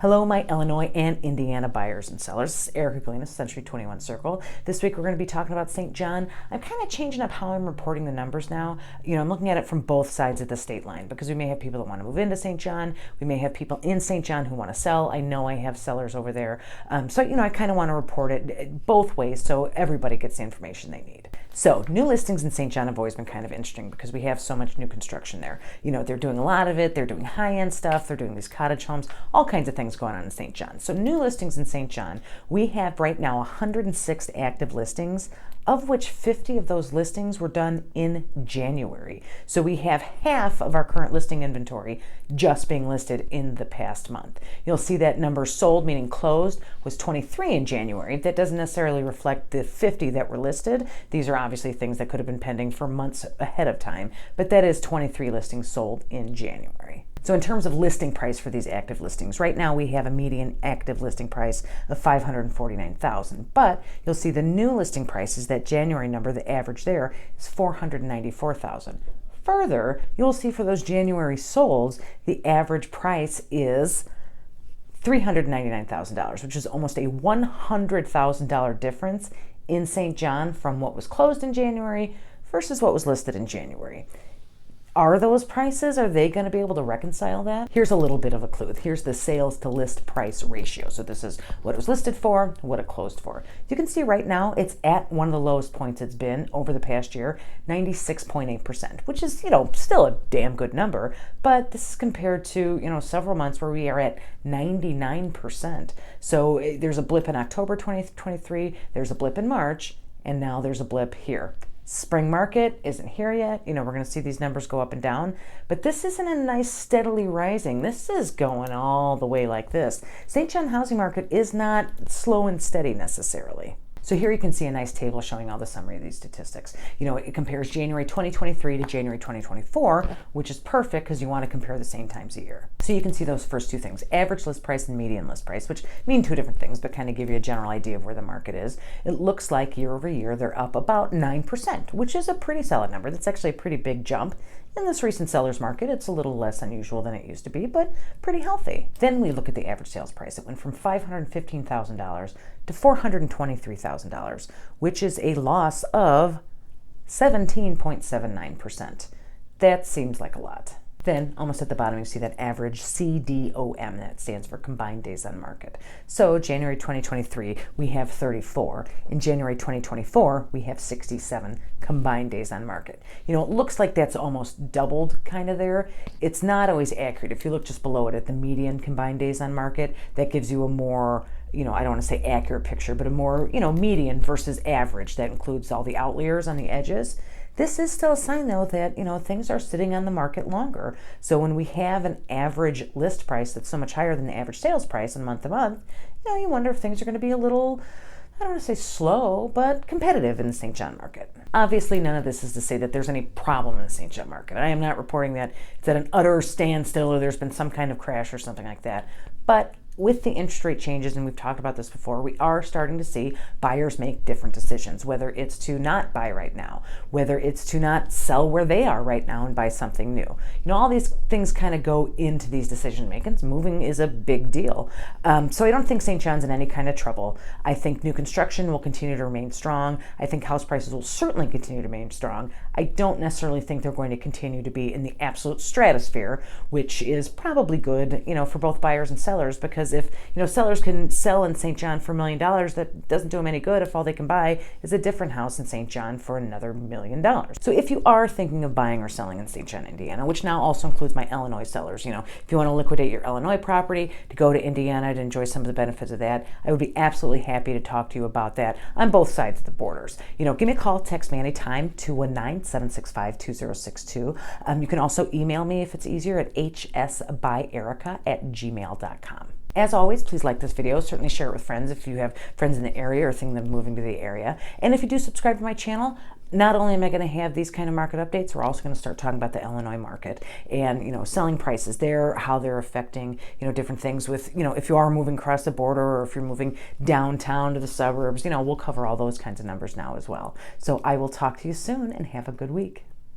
Hello, my Illinois and Indiana buyers and sellers. This is Erica Galena, Century 21 Circle. This week we're going to be talking about St. John. I'm kind of changing up how I'm reporting the numbers now. I'm looking at it from both sides of the state line because we may have people that want to move into St. John. We may have people in St. John who want to sell. I know I have sellers over there. So I kind of want to report it both ways so everybody gets the information they need. So new listings in St. John have always been kind of interesting because we have so much new construction there. They're doing a lot of it. They're doing high-end stuff. They're doing these cottage homes, all kinds of things going on in St. John. So new listings in St. John, we have right now 106 active listings, of which 50 of those listings were done in January. So we have half of our current listing inventory just being listed in the past month. You'll see that number sold, meaning closed, was 23 in January. That doesn't necessarily reflect the 50 that were listed. These are obviously things that could have been pending for months ahead of time, but that is 23 listings sold in January. So in terms of listing price for these active listings, right now we have a median active listing price of $549,000, but you'll see the new listing price is that January number, the average there is $494,000. Further, you'll see for those January solds, the average price is $399,000, which is almost a $100,000 difference in St. John from what was closed in January versus what was listed in January. Are those prices, are they going to be able to reconcile that? Here's a little bit of a clue. Here's the sales to list price ratio. So this is what it was listed for, what it closed for. You can see right now it's at one of the lowest points it's been over the past year, 96.8%, which is, still a damn good number, but this is compared to, several months where we are at 99%. So there's a blip in October 2023, there's a blip in March, and now there's a blip here. Spring market isn't here yet. We're going to see these numbers go up and down, but this isn't a nice steadily rising. This is going all the way like this. St. John housing market is not slow and steady necessarily. So here you can see a nice table showing all the summary of these statistics. It compares January 2023 to January 2024, which is perfect because you want to compare the same times a year. So you can see those first two things, average list price and median list price, which mean two different things, but kind of give you a general idea of where the market is. It looks like year over year, they're up about 9%, which is a pretty solid number. That's actually a pretty big jump. In this recent seller's market, it's a little less unusual than it used to be, but pretty healthy. Then we look at the average sales price. It went from $515,000 to $423,000, which is a loss of 17.79%. That seems like a lot. Then, almost at the bottom, you see that average CDOM, that stands for combined days on market. So January 2023, we have 34. In January 2024, we have 67 combined days on market. It looks like that's almost doubled kind of there. It's not always accurate. If you look just below it at the median combined days on market, that gives you a more I don't want to say accurate picture, but a more, median versus average. That includes all the outliers on the edges. This is still a sign, though, that, things are sitting on the market longer. So when we have an average list price that's so much higher than the average sales price in month to month, you wonder if things are going to be a little, I don't want to say slow, but competitive in the St. John market. Obviously, none of this is to say that there's any problem in the St. John market. I am not reporting that it's at an utter standstill or there's been some kind of crash or something like that. But with the interest rate changes, and we've talked about this before, we are starting to see buyers make different decisions, whether it's to not buy right now, whether it's to not sell where they are right now and buy something new. All these things kind of go into these decision makings. Moving is a big deal. So I don't think St. John's in any kind of trouble. I think new construction will continue to remain strong. I think house prices will certainly continue to remain strong. I don't necessarily think they're going to continue to be in the absolute stratosphere, which is probably good, for both buyers and sellers, because if sellers can sell in St. John for $1 million, that doesn't do them any good if all they can buy is a different house in St. John for another $1 million. So if you are thinking of buying or selling in St. John, Indiana, which now also includes my Illinois sellers, if you want to liquidate your Illinois property to go to Indiana to enjoy some of the benefits of that, I would be absolutely happy to talk to you about that on both sides of the borders. Give me a call, text me anytime, 219-765-2062. You can also email me if it's easier at hsbyerica@gmail.com. As always, please like this video. Certainly share it with friends if you have friends in the area or thinking of moving to the area. And if you do subscribe to my channel, not only am I going to have these kind of market updates, we're also going to start talking about the Illinois market and, selling prices there, how they're affecting, different things with, if you are moving across the border or if you're moving downtown to the suburbs, we'll cover all those kinds of numbers now as well. So I will talk to you soon and have a good week.